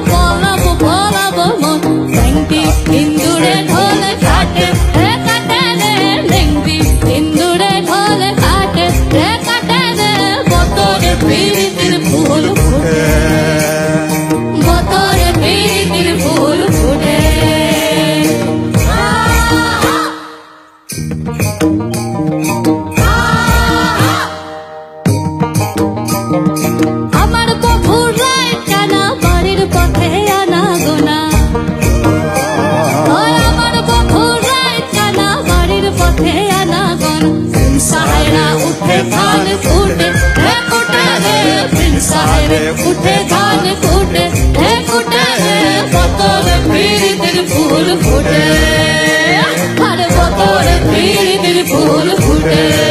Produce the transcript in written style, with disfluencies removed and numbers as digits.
পলাবো পলাবো মন লেংটি ইন্দুরে ঢোলে কাটে রে কাটে রে লেংটি ইন্দুরে ঢোলে কাটে রে কাটে রে বতরে প্রীতির ফুল ফুটে বতরে প্রীতির ফুল ফুটে আমার বন্ধুর লাইট টানা বাড়ির পথে আনা গোনা আমার বন্ধুর লাইট টানা বাড়ির পথে আনা গোনা সাহেরা উঠে ধান ফুটে হে ফুটে রে সাহেরে উঠে ধান ফুটে হে ফুটে রে বতরে প্রীতির ফুল ফুটে আর বতরে প্রীতির ফুল ফুটে